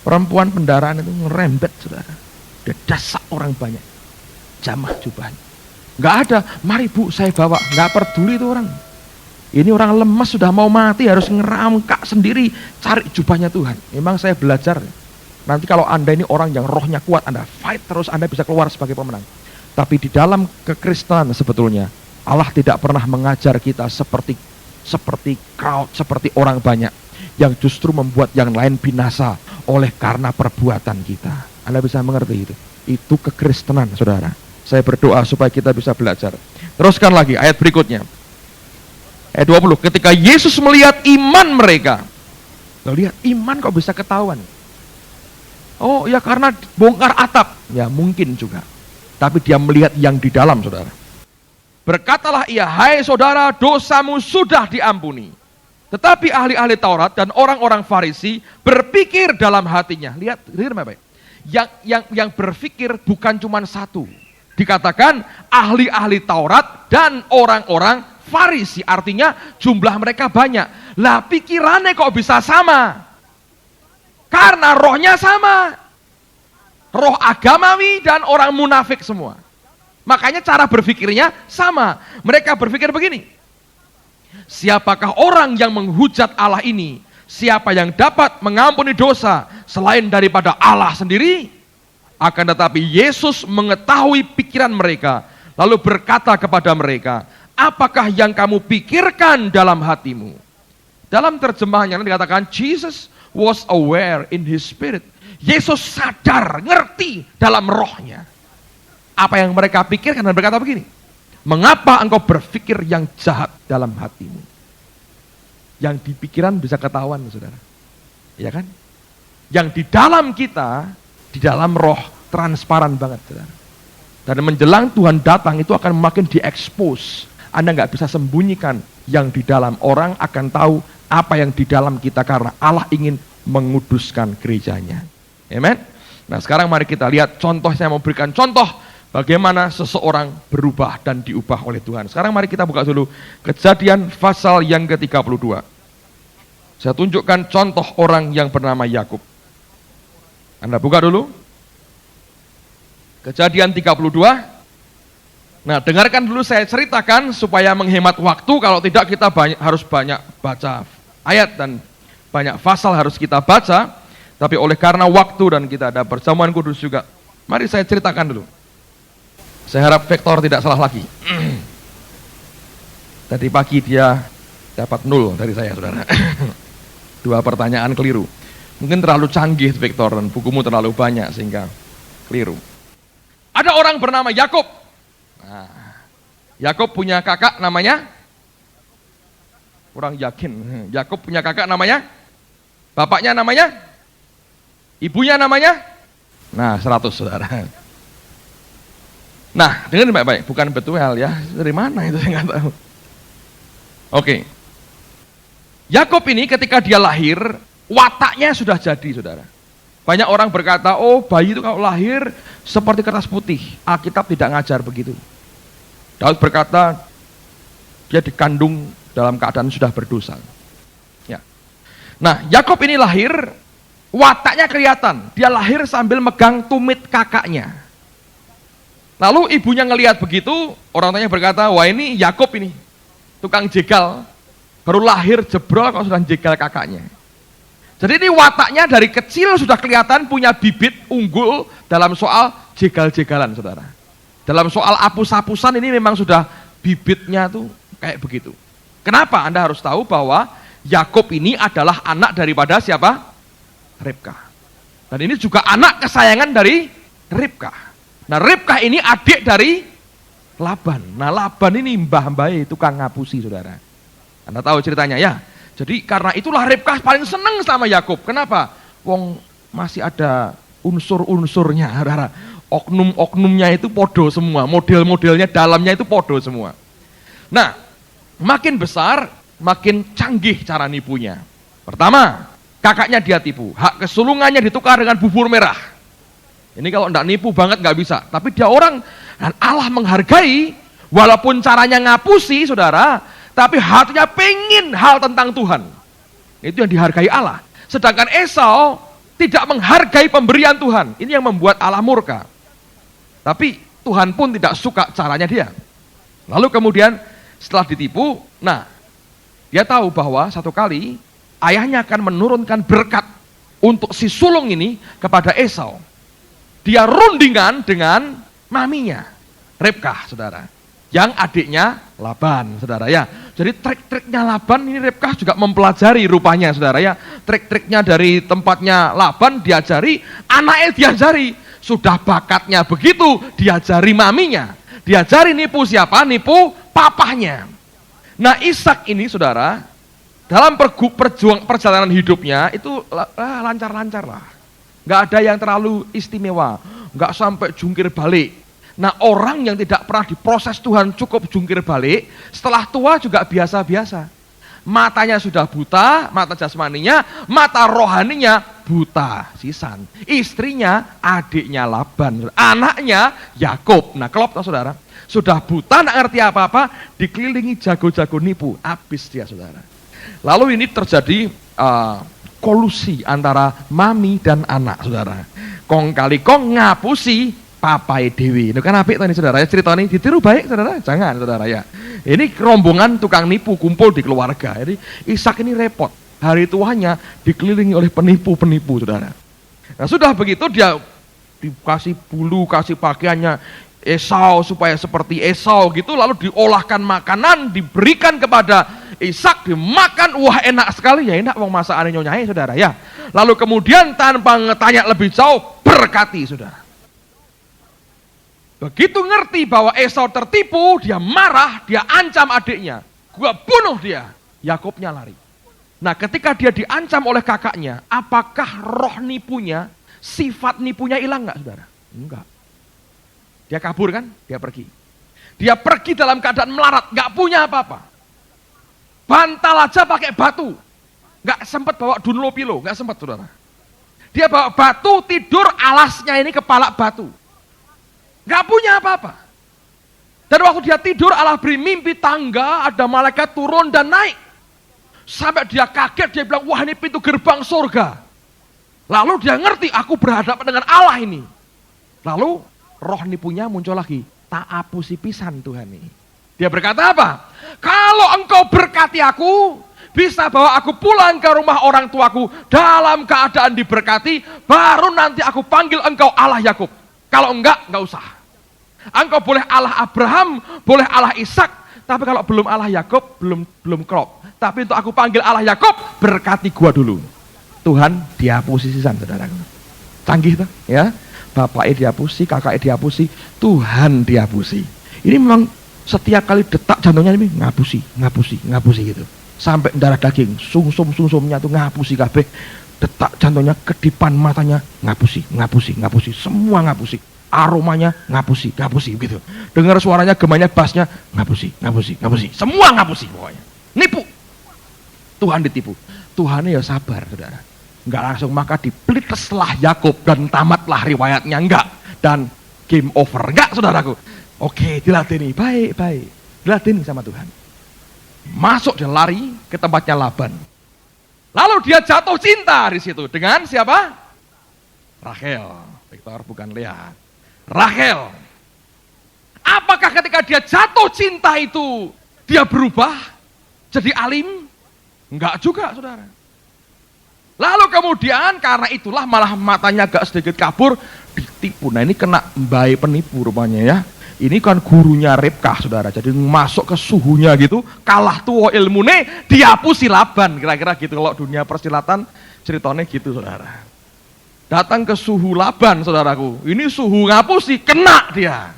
Perempuan pendaraan itu ngerembet, saudara. Dia dasak orang banyak. Jamah jubahnya. Nggak ada, mari bu saya bawa. Nggak peduli itu orang. Ini orang lemas sudah mau mati, harus ngerangkak sendiri cari jubahnya Tuhan. Memang saya belajar. Nanti kalau Anda ini orang yang rohnya kuat, Anda fight terus, Anda bisa keluar sebagai pemenang. Tapi di dalam kekristenan sebetulnya Allah tidak pernah mengajar kita seperti crowd, seperti orang banyak yang justru membuat yang lain binasa oleh karena perbuatan kita. Anda bisa mengerti itu. Itu kekristenan, saudara. Saya berdoa supaya kita bisa belajar. Teruskan lagi ayat berikutnya. Ayat 20. Ketika Yesus melihat iman mereka. Lihat, iman kok bisa ketahuan? Oh ya karena bongkar atap. Ya mungkin juga. Tapi dia melihat yang di dalam, saudara. Berkatalah ia, hai saudara, dosamu sudah diampuni. Tetapi ahli-ahli Taurat dan orang-orang Farisi berpikir dalam hatinya. Lihat baik. Yang berpikir bukan cuma satu. Dikatakan ahli-ahli Taurat dan orang-orang Farisi. Artinya jumlah mereka banyak. Lah pikirannya kok bisa sama? Karena rohnya sama. Roh agamawi dan orang munafik semua. Makanya cara berpikirnya sama. Mereka berpikir begini. Siapakah orang yang menghujat Allah ini? Siapa yang dapat mengampuni dosa selain daripada Allah sendiri? Akan tetapi Yesus mengetahui pikiran mereka, lalu berkata kepada mereka, apakah yang kamu pikirkan dalam hatimu? Dalam terjemahannya dikatakan Jesus was aware in his spirit. Yesus sadar, ngerti dalam rohnya. Apa yang mereka pikirkan dan berkata begini, mengapa engkau berpikir yang jahat dalam hatimu? Yang di pikiran bisa ketahuan, saudara. Ya kan? Yang di dalam kita, di dalam roh, transparan banget, saudara. Dan menjelang Tuhan datang itu akan makin diekspos. Anda nggak bisa sembunyikan yang di dalam. Orang akan tahu apa yang di dalam kita karena Allah ingin menguduskan gerejanya. Amen. Nah sekarang mari kita lihat contoh, saya mau berikan contoh bagaimana seseorang berubah dan diubah oleh Tuhan. Sekarang mari kita buka dulu Kejadian pasal yang ke-32. Saya tunjukkan contoh orang yang bernama Yakub. Anda buka dulu. Kejadian 32. Nah, dengarkan dulu saya ceritakan supaya menghemat waktu, kalau tidak kita harus banyak baca ayat dan banyak pasal harus kita baca. Tapi oleh karena waktu dan kita ada perjamuan kudus juga, mari saya ceritakan dulu. Saya harap Vektor tidak salah lagi. Tadi pagi dia dapat 0 dari saya, saudara. 2 pertanyaan keliru. Mungkin terlalu canggih Vektor dan bukumu terlalu banyak sehingga keliru. Ada orang bernama Yakub. Nah, Yakub punya kakak namanya? Kurang yakin. Yakub punya kakak namanya? Bapaknya namanya? Ibunya namanya? Nah, 100, saudara. Nah, dengar baik-baik, bukan Betuel ya. Dari mana itu saya nggak tahu. Oke. Yakub ini ketika dia lahir, wataknya sudah jadi, saudara. Banyak orang berkata, oh bayi itu kalau lahir seperti kertas putih. Alkitab tidak ngajar begitu. Daud berkata, dia dikandung dalam keadaan sudah berdosa. Ya. Nah, Yakub ini lahir, wataknya kelihatan. Dia lahir sambil megang tumit kakaknya. Lalu ibunya ngelihat begitu, orang tuanya berkata, wah ini Yakub ini, tukang jegal. Baru lahir jebrol kalau sudah jegal kakaknya. Jadi ini wataknya dari kecil sudah kelihatan punya bibit unggul dalam soal jegal-jegalan, saudara. Dalam soal apus-apusan ini memang sudah bibitnya tuh kayak begitu. Kenapa? Anda harus tahu bahwa Yakub ini adalah anak daripada siapa? Ribka. Dan ini juga anak kesayangan dari Ribka. Nah Ribka ini adik dari Laban. Nah Laban ini mbah-mbah tukang ngapusi, saudara. Anda tahu ceritanya ya. Jadi karena itulah Ribka paling seneng sama Yakub. Kenapa? Wong masih ada unsur-unsurnya, saudara. Oknum-oknumnya itu podo semua. Model-modelnya dalamnya itu podo semua. Nah makin besar makin canggih cara nipunya. Pertama, kakaknya dia tipu, hak kesulungannya ditukar dengan bubur merah. Ini kalau enggak nipu banget nggak bisa. Tapi dia orang, dan Allah menghargai, walaupun caranya ngapusi, saudara, tapi hatinya pengen hal tentang Tuhan. Itu yang dihargai Allah. Sedangkan Esau tidak menghargai pemberian Tuhan. Ini yang membuat Allah murka. Tapi Tuhan pun tidak suka caranya dia. Lalu kemudian setelah ditipu, nah dia tahu bahwa satu kali ayahnya akan menurunkan berkat untuk si sulung ini kepada Esau. Dia rundingan dengan maminya, Ribkah, saudara. Yang adiknya Laban, saudara ya. Jadi trik-triknya Laban ini Ribkah juga mempelajari rupanya, saudara ya. Trik-triknya dari tempatnya Laban diajari, anaknya diajari. Sudah bakatnya begitu, diajari maminya. Diajari nipu siapa? Nipu papahnya. Nah Ishak ini, saudara, dalam perjalanan hidupnya itu lancar-lancar lah. Nggak ada yang terlalu istimewa, nggak sampai jungkir balik. Nah orang yang tidak pernah diproses Tuhan cukup jungkir balik, setelah tua juga biasa-biasa. Matanya sudah buta, mata jasmaninya, mata rohaninya buta, sisan. Istrinya adiknya Laban, anaknya Yakub. Nah kelop saudara, sudah buta, nggak ngerti apa-apa, dikelilingi jago-jago nipu, habis dia saudara. Lalu ini terjadi kolusi antara mami dan anak, saudara. Kong kali kong ngapusi papai dewi. Itu kan apik tadi saudara ya, cerita ini ditiru baik saudara, jangan saudara ya. Ini rombongan tukang nipu kumpul di keluarga. Jadi Ishak ini repot. Hari tuanya dikelilingi oleh penipu-penipu saudara. Nah sudah begitu dia dikasih bulu, kasih pakaiannya Esau supaya seperti Esau gitu, lalu diolahkan makanan, diberikan kepada Ishak, dimakan, wah enak sekali ya, enak wong masakan nyonyai saudara ya. Lalu kemudian tanpa tanya lebih jauh, berkati saudara. Begitu ngerti bahwa Esau tertipu, dia marah, dia ancam adiknya, gua bunuh dia. Yakobnya lari. Nah ketika dia diancam oleh kakaknya, apakah roh nipunya, sifat nipunya hilang enggak saudara? Enggak. Dia kabur kan, dia pergi. Dia pergi dalam keadaan melarat, enggak punya apa-apa. Bantal aja pakai batu, nggak sempat bawa dunlopilo, nggak sempat saudara. Dia bawa batu, tidur alasnya ini kepala batu, nggak punya apa-apa. Dan waktu dia tidur Allah beri mimpi tangga, ada malaikat turun dan naik. Sampai dia kaget, dia bilang wah ini pintu gerbang surga. Lalu dia ngerti aku berhadapan dengan Allah ini. Lalu roh nipunya muncul lagi, tak apusi pisan Tuhan ini. Dia berkata apa? Kalau engkau berkati aku, bisa bawa aku pulang ke rumah orang tuaku dalam keadaan diberkati, baru nanti aku panggil engkau Allah Yakub. Kalau enggak usah. Engkau boleh Allah Abraham, boleh Allah Ishak, tapi kalau belum Allah Yakub, belum klop. Tapi untuk aku panggil Allah Yakub, berkati gua dulu. Tuhan dihapusi sisan, saudara. Canggih tuh, ya. Bapaknya dihapusi, kakaknya dihapusi, Tuhan dihapusi. Ini memang setiap kali detak jantungnya ini ngapusi gitu. Sampai darah daging, sumsumnya tuh ngapusi kabeh. Detak jantungnya, kedipan matanya ngapusi, semua ngapusi. Aromanya ngapusi gitu. Dengar suaranya, gemanya, bassnya ngapusi. Semua ngapusi pokoknya. Nipu. Tuhan ditipu. Tuhan ya sabar, saudara. Enggak langsung maka dipliteslah Yakub dan tamatlah riwayatnya, enggak. Dan game over, enggak saudaraku. Oke, dilatih baik. Dilatih sama Tuhan. Masuk dan lari ke tempatnya Laban. Lalu dia jatuh cinta di situ dengan siapa? Rachel. Victor bukan Lea. Rachel. Apakah ketika dia jatuh cinta itu dia berubah jadi alim? Enggak juga, saudara. Lalu kemudian karena itulah malah matanya agak sedikit kabur, ditipu. Nah ini kena bayi penipu rupanya ya. Ini kan gurunya Ribkah, saudara. Jadi masuk ke suhunya gitu, kalah tuh ilmune, dihapusi Laban. Kira-kira gitu kalau dunia persilatan ceritanya gitu, saudara. Datang ke suhu Laban, saudaraku. Ini suhu ngapusi, kena dia.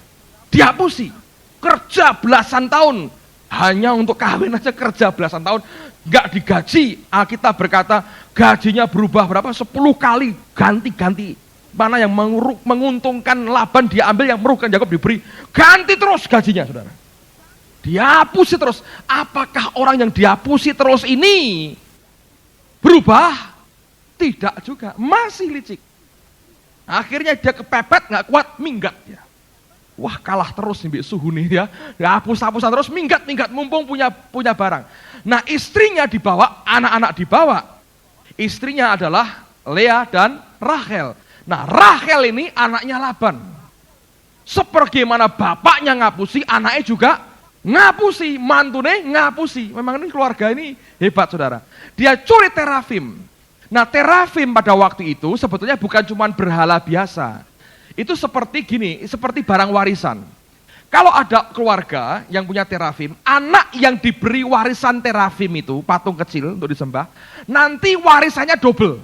Dihapusi. Kerja belasan tahun. Hanya untuk kawin aja kerja belasan tahun. Gak digaji. Alkitab berkata gajinya berubah berapa? 10 kali ganti-ganti. Mana yang menguntungkan Laban dia ambil, yang merugikan Yakub diberi. Ganti terus gajinya, saudara. Dihapusi terus. Apakah orang yang dihapusi terus ini berubah? Tidak juga, masih licik. Akhirnya dia kepepet, gak kuat, minggat dia. Wah kalah terus nih suhu nih ya. Hapus-hapusan terus, minggat, mumpung punya barang. Nah istrinya dibawa, anak-anak dibawa. Istrinya adalah Lea dan Rachel. Nah, Rachel ini anaknya Laban. Sebagaimana bapaknya ngapusi, anaknya juga ngapusi, mantune ngapusi. Memang ini keluarga ini hebat, saudara. Dia curi terafim. Nah, terafim pada waktu itu sebetulnya bukan cuma berhala biasa. Itu seperti gini, seperti barang warisan. Kalau ada keluarga yang punya terafim, anak yang diberi warisan terafim itu, patung kecil untuk disembah, nanti warisannya double.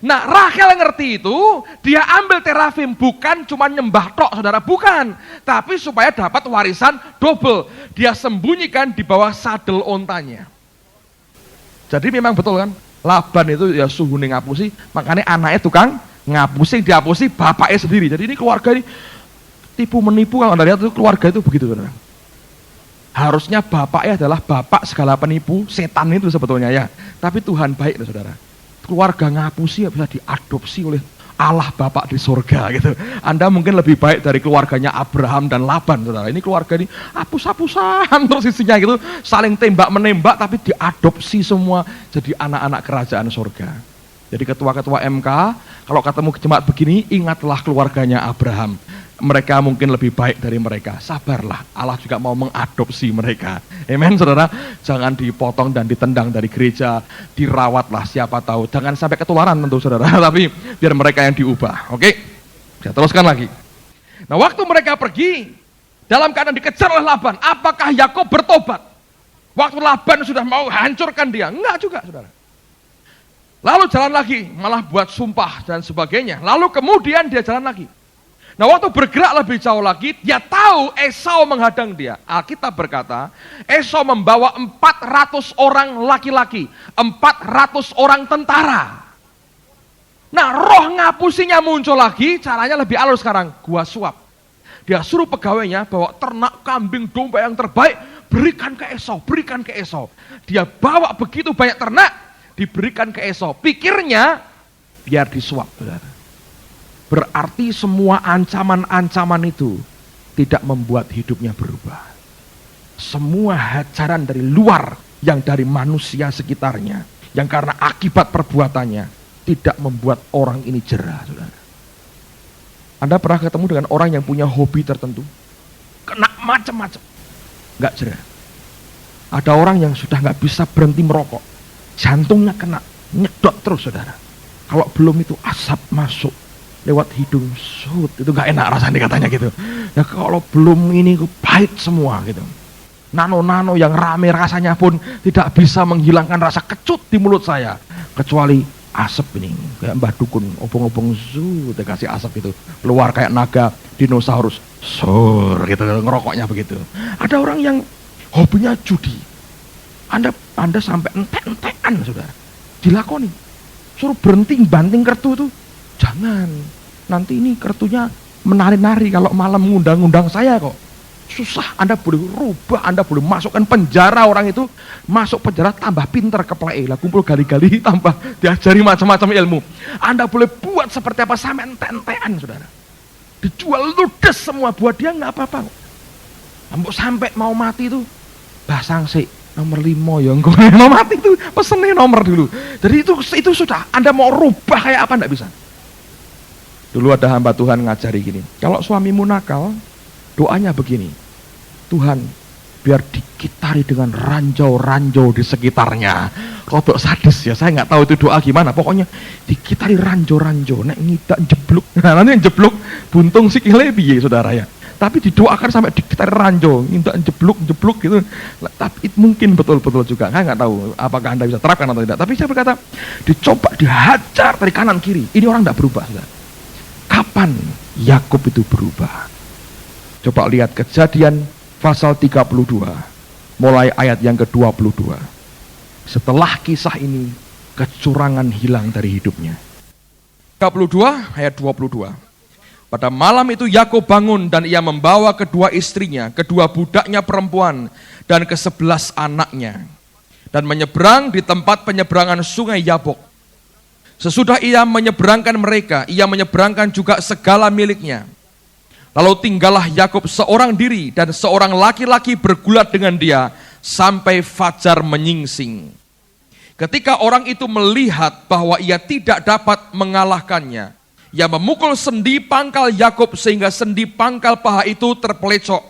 Nah, Rachel ngerti itu, dia ambil terafim bukan cuma nyembah tok, saudara, bukan. Tapi supaya dapat warisan double. Dia sembunyikan di bawah sadel ontanya. Jadi memang betul kan, Laban itu ya suhune ngapusi, makanya anaknya tukang ngapusi, diapusi bapaknya sendiri. Jadi ini keluarga ini tipu menipu, kalau Anda lihat itu keluarga itu begitu, saudara. Harusnya bapaknya adalah bapak segala penipu, setan itu sebetulnya ya. Tapi Tuhan baik, saudara. Keluarga ngapusi bisa diadopsi oleh Allah Bapak di surga gitu. Anda mungkin lebih baik dari keluarganya Abraham dan Laban, saudara. Ini keluarga ini hapus-hapusan terus isinya gitu, saling tembak-menembak tapi diadopsi semua jadi anak-anak kerajaan surga. Jadi ketua-ketua MK, kalau ketemu jemaat begini, ingatlah keluarganya Abraham. Mereka mungkin lebih baik dari mereka. Sabarlah, Allah juga mau mengadopsi mereka. Amen, saudara. Jangan dipotong dan ditendang dari gereja, dirawatlah siapa tahu. Jangan sampai ketularan tentu, saudara. Tapi biar mereka yang diubah. Oke, saya teruskan lagi. Nah, waktu mereka pergi, dalam keadaan dikejar oleh Laban, apakah Yakub bertobat? Waktu Laban sudah mau hancurkan dia? Enggak juga, saudara. Lalu jalan lagi, malah buat sumpah dan sebagainya. Lalu kemudian dia jalan lagi. Nah, waktu bergerak lebih jauh lagi, dia tahu Esau menghadang dia. Alkitab berkata, Esau membawa 400 orang laki-laki, 400 orang tentara. Nah, roh ngapusinya muncul lagi, caranya lebih halus sekarang, gua suap. Dia suruh pegawainya bawa ternak, kambing, domba yang terbaik, berikan ke Esau, berikan ke Esau. Dia bawa begitu banyak ternak, diberikan ke Esau. Pikirnya, biar disuap, saudara. Berarti semua ancaman-ancaman itu tidak membuat hidupnya berubah. Semua hajaran dari luar yang dari manusia sekitarnya, yang karena akibat perbuatannya, tidak membuat orang ini jera, saudara. Anda pernah ketemu dengan orang yang punya hobi tertentu? Kena macam-macam, nggak jera. Ada orang yang sudah nggak bisa berhenti merokok, jantungnya kena, nyedot terus, saudara. Kalau belum itu asap masuk lewat hidung, itu gak enak rasanya katanya gitu. Ya kalau belum ini pahit semua gitu. Nano-nano yang rame rasanya pun tidak bisa menghilangkan rasa kecut di mulut saya. Kecuali asap ini, kayak Mbah Dukun, obong-obong dia kasih asap itu. Keluar kayak naga dinosaurus, sur gitu, ngerokoknya begitu. Ada orang yang hobinya judi. Anda sampai entek-entekan, saudara. Dilakoni. Suruh berhenti banting kartu itu. Jangan, nanti ini kartunya menari-nari kalau malam ngundang-ngundang saya kok. Susah, Anda boleh rubah, Anda boleh masukkan penjara orang itu, masuk penjara tambah pinter keplei lah, kumpul gali-gali tambah diajari macam-macam ilmu. Anda boleh buat seperti apa sampai ente-entean, saudara. Dijual ludes semua, buat dia nggak apa-apa kok. Sampai mau mati itu, basang sih. Nomor 5 ya, mau mati itu pesennya nomor dulu. Jadi itu sudah, Anda mau rubah kayak apa enggak bisa. Dulu ada hamba Tuhan ngajari gini, kalau suamimu nakal, doanya begini, Tuhan biar dikitari dengan ranjau-ranjau di sekitarnya. Rodok sadis ya, saya nggak tahu itu doa gimana, pokoknya dikitari ranjau-ranjau, nek ngidak jeblok, nah nanti yang jeblok buntung sikile piye, saudara ya. Tapi didoakan sampai dikitari ranjau, ngidak jeblok gitu. Tapi mungkin betul-betul juga, saya nggak tahu apakah Anda bisa terapkan atau tidak. Tapi saya berkata, dicoba dihajar dari kanan kiri, ini orang nggak berubah, saudara. Kapan Yakub itu berubah? Coba lihat Kejadian pasal 32, mulai ayat yang ke-22. Setelah kisah ini, kecurangan hilang dari hidupnya. 32 ayat 22. Pada malam itu Yakub bangun dan ia membawa kedua istrinya, kedua budaknya perempuan, dan ke-11 anaknya, dan menyeberang di tempat penyeberangan sungai Yabok. Sesudah ia menyeberangkan mereka, ia menyeberangkan juga segala miliknya. Lalu tinggallah Yakub seorang diri dan seorang laki-laki bergulat dengan dia sampai fajar menyingsing. Ketika orang itu melihat bahwa ia tidak dapat mengalahkannya, ia memukul sendi pangkal Yakub sehingga sendi pangkal paha itu terpelecok.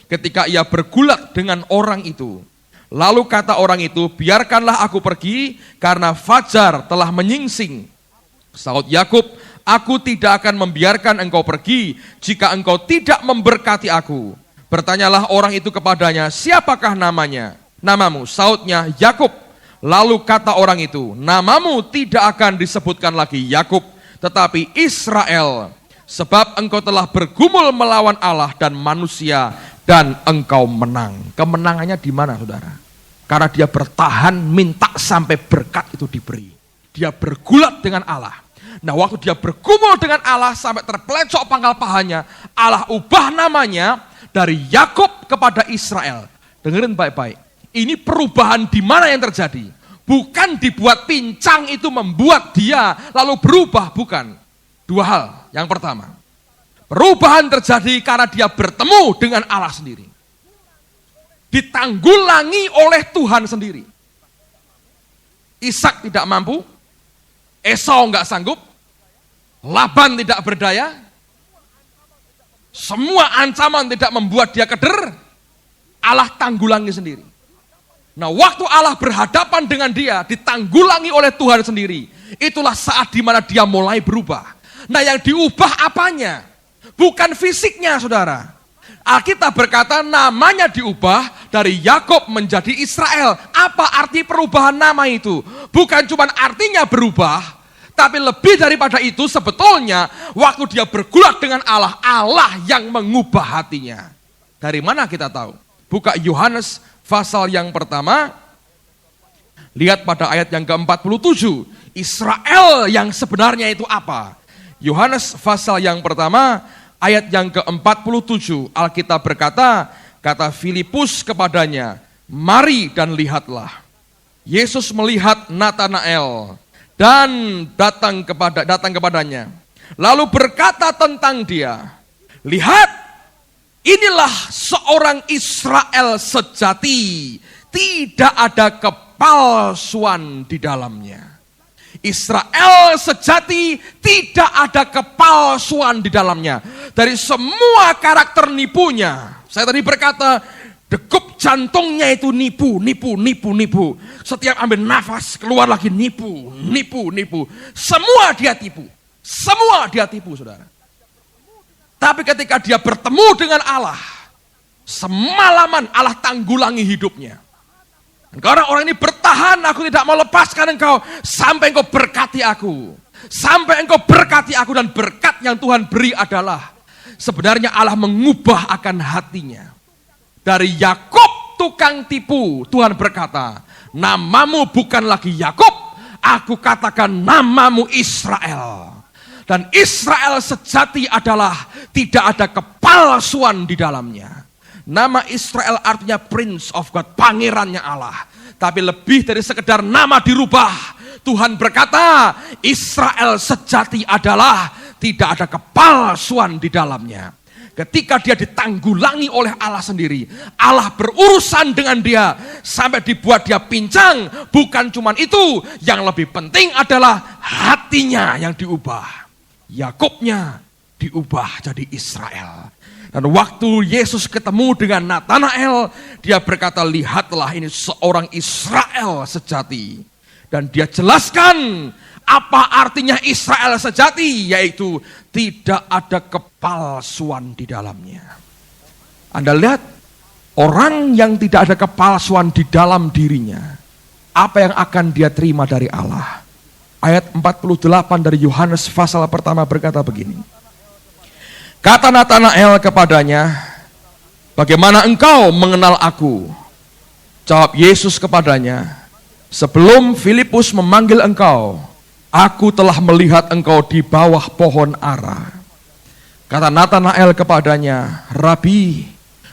Ketika ia bergulat dengan orang itu, lalu kata orang itu, biarkanlah aku pergi karena fajar telah menyingsing. Saud Yakub, aku tidak akan membiarkan engkau pergi jika engkau tidak memberkati aku. Bertanyalah orang itu kepadanya, siapakah namanya? Namamu? Saudnya, Yakub. Lalu kata orang itu, namamu tidak akan disebutkan lagi Yakub, tetapi Israel, sebab engkau telah bergumul melawan Allah dan manusia, dan engkau menang. Kemenangannya di mana, saudara? Karena dia bertahan, minta sampai berkat itu diberi. Dia bergulat dengan Allah. Nah, waktu dia bergumul dengan Allah sampai terpelecok pangkal pahanya, Allah ubah namanya dari Yakub kepada Israel. Dengerin baik-baik. Ini perubahan di mana yang terjadi? Bukan dibuat pincang itu membuat dia lalu berubah, bukan. Dua hal. Yang pertama, perubahan terjadi karena dia bertemu dengan Allah sendiri. Ditanggulangi oleh Tuhan sendiri. Ishak tidak mampu, Esau enggak sanggup, Laban tidak berdaya, semua ancaman tidak membuat dia keder, Allah tanggulangi sendiri. Nah, waktu Allah berhadapan dengan dia, ditanggulangi oleh Tuhan sendiri, itulah saat dimana dia mulai berubah. Nah, yang diubah apanya? Bukan fisiknya, saudara. Alkitab berkata namanya diubah dari Yakub menjadi Israel. Apa arti perubahan nama itu? Bukan cuma artinya berubah, tapi lebih daripada itu sebetulnya waktu dia bergulat dengan Allah, Allah yang mengubah hatinya. Dari mana kita tahu? Buka Yohanes pasal yang pertama, lihat pada ayat yang ke-47, Israel yang sebenarnya itu apa? Yohanes pasal yang pertama, ayat yang ke-47, Alkitab berkata, kata Filipus kepadanya, mari dan lihatlah. Yesus melihat Natanael dan datang kepadanya, lalu berkata tentang dia, lihat, inilah seorang Israel sejati, tidak ada kepalsuan di dalamnya. Israel sejati, tidak ada kepalsuan di dalamnya. Dari semua karakter nipunya, saya tadi berkata, degup jantungnya itu nipu. Setiap ambil nafas, keluar lagi nipu. Semua dia tipu, saudara. Tapi ketika dia bertemu dengan Allah, semalaman Allah tanggulangi hidupnya. Karena orang ini bertahan, aku tidak mau lepaskan engkau sampai engkau berkati aku. Sampai engkau berkati aku, dan berkat yang Tuhan beri adalah sebenarnya Allah mengubah akan hatinya. Dari Yakub tukang tipu, Tuhan berkata, namamu bukan lagi Yakub, aku katakan namamu Israel. Dan Israel sejati adalah tidak ada kepalsuan di dalamnya. Nama Israel artinya Prince of God, pangerannya Allah. Tapi lebih dari sekedar nama dirubah. Tuhan berkata, Israel sejati adalah tidak ada kepalsuan di dalamnya. Ketika dia ditanggulangi oleh Allah sendiri, Allah berurusan dengan dia sampai dibuat dia pincang. Bukan cuma itu, yang lebih penting adalah hatinya yang diubah. Yakubnya diubah jadi Israel. Dan waktu Yesus ketemu dengan Natanael, dia berkata, lihatlah ini seorang Israel sejati. Dan dia jelaskan apa artinya Israel sejati, yaitu tidak ada kepalsuan di dalamnya. Anda lihat, orang yang tidak ada kepalsuan di dalam dirinya, apa yang akan dia terima dari Allah? Ayat 48 dari Yohanes pasal pertama berkata begini. Kata Natanael kepadanya, bagaimana engkau mengenal aku? Jawab Yesus kepadanya, sebelum Filipus memanggil engkau, aku telah melihat engkau di bawah pohon ara. Kata Natanael kepadanya, Rabi,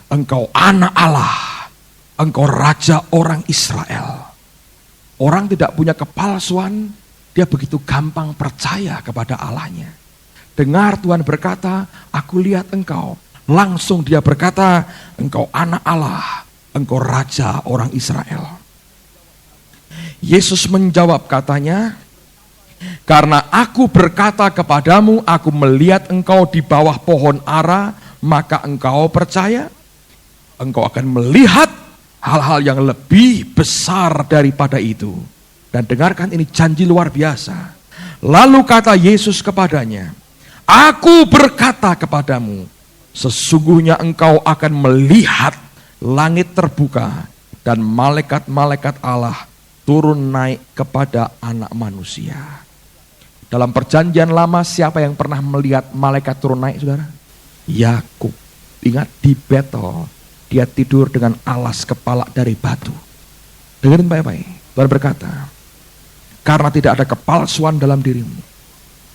engkau anak Allah, engkau raja orang Israel. Orang tidak punya kepalsuan, dia begitu gampang percaya kepada Allahnya. Dengar Tuhan berkata, aku lihat engkau. Langsung dia berkata, engkau anak Allah, engkau raja orang Israel. Yesus menjawab katanya, karena aku berkata kepadamu, aku melihat engkau di bawah pohon ara, maka engkau percaya? Engkau akan melihat hal-hal yang lebih besar daripada itu. Dan dengarkan, ini janji luar biasa. Lalu kata Yesus kepadanya, aku berkata kepadamu, sesungguhnya engkau akan melihat langit terbuka dan malaikat-malaikat Allah turun naik kepada anak manusia. Dalam perjanjian lama, siapa yang pernah melihat malaikat turun naik, saudara? Yakub. Ingat, di Betel dia tidur dengan alas kepala dari batu. Dengerin baik-baik. Tuhan berkata, karena tidak ada kepalsuan dalam dirimu,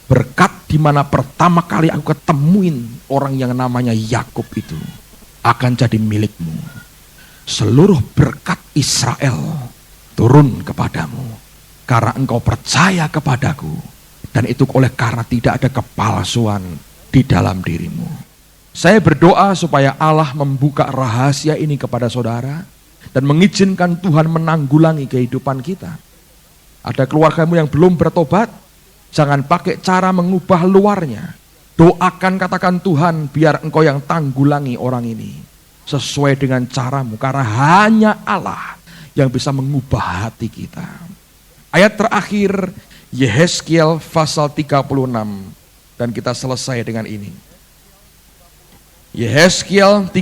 berkat di mana pertama kali aku ketemuin orang yang namanya Yakub itu akan jadi milikmu. Seluruh berkat Israel turun kepadamu karena engkau percaya kepadaku, dan itu oleh karena tidak ada kepalsuan di dalam dirimu. Saya berdoa supaya Allah membuka rahasia ini kepada saudara dan mengizinkan Tuhan menanggulangi kehidupan kita. Ada keluargamu yang belum bertobat, jangan pakai cara mengubah luarnya. Doakan, katakan, Tuhan biar engkau yang tanggulangi orang ini sesuai dengan caramu, karena hanya Allah yang bisa mengubah hati kita. Ayat terakhir Yehezkiel pasal 36, dan kita selesai dengan ini. Yehezkiel 36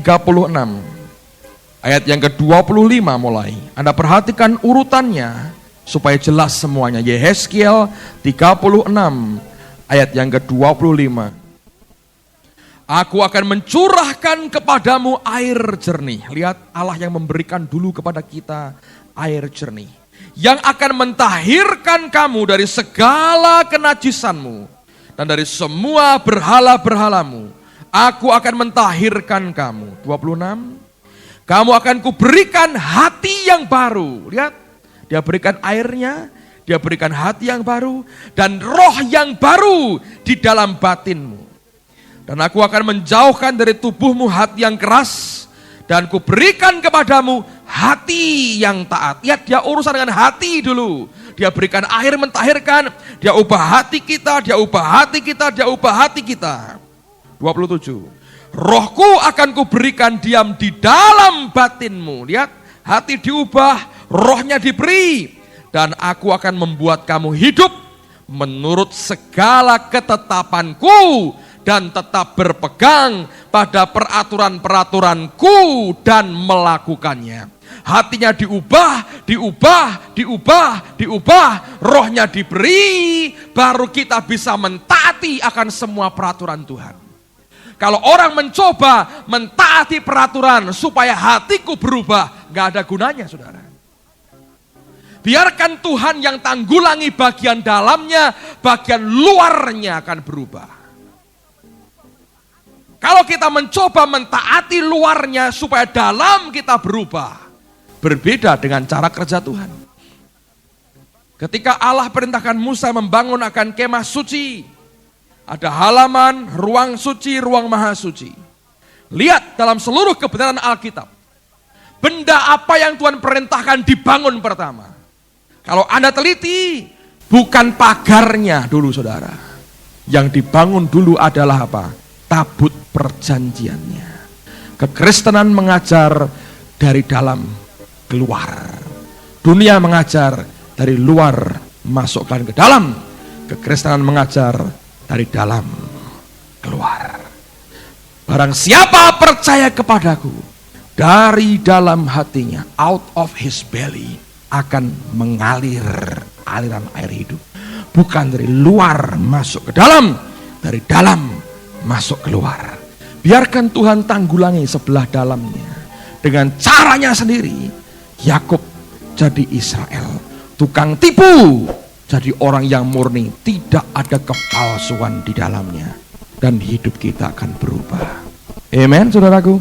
ayat yang ke-25 mulai. Anda perhatikan urutannya supaya jelas semuanya. Yehezkiel 36 ayat yang ke-25. Aku akan mencurahkan kepadamu air jernih. Lihat, Allah yang memberikan dulu kepada kita air jernih, yang akan mentahirkan kamu dari segala kenajisanmu dan dari semua berhala-berhalamu. Aku akan mentahirkan kamu. 26. Kamu akan kuberikan hati yang baru. Lihat, dia berikan airnya, dia berikan hati yang baru, dan roh yang baru di dalam batinmu. Dan aku akan menjauhkan dari tubuhmu hati yang keras, dan kuberikan kepadamu hati yang taat. Lihat, dia urusan dengan hati dulu. Dia berikan air mentahirkan, dia ubah hati kita, dia ubah hati kita, dia ubah hati kita. 27. Rohku akan kuberikan diam di dalam batinmu. Lihat, hati diubah, rohnya diberi. Dan aku akan membuat kamu hidup menurut segala ketetapanku dan tetap berpegang pada peraturan-peraturanku dan melakukannya. Hatinya diubah, rohnya diberi, baru kita bisa mentaati akan semua peraturan Tuhan. Kalau orang mencoba mentaati peraturan supaya hatiku berubah, gak ada gunanya, saudara. Biarkan Tuhan yang tanggulangi bagian dalamnya, bagian luarnya akan berubah. Kalau kita mencoba mentaati luarnya supaya dalam kita berubah, berbeda dengan cara kerja Tuhan. Ketika Allah perintahkan Musa membangun akan kemah suci, ada halaman, ruang suci, ruang maha suci. Lihat dalam seluruh kebenaran Alkitab, benda apa yang Tuhan perintahkan dibangun pertama? Kalau Anda teliti, bukan pagarnya dulu, saudara. Yang dibangun dulu adalah apa? Tabut perjanjiannya. Kekristenan mengajar dari dalam keluar. Dunia mengajar dari luar masukkan ke dalam. Kekristenan mengajar dari dalam keluar. Barang siapa percaya kepadaku, dari dalam hatinya, out of his belly, akan mengalir aliran air hidup. Bukan dari luar masuk ke dalam, dari dalam masuk keluar. Biarkan Tuhan tanggulangi sebelah dalamnya. Dengan caranya sendiri, Yakub jadi Israel. Tukang tipu jadi orang yang murni, tidak ada kepalsuan di dalamnya, dan hidup kita akan berubah. Amen, saudaraku.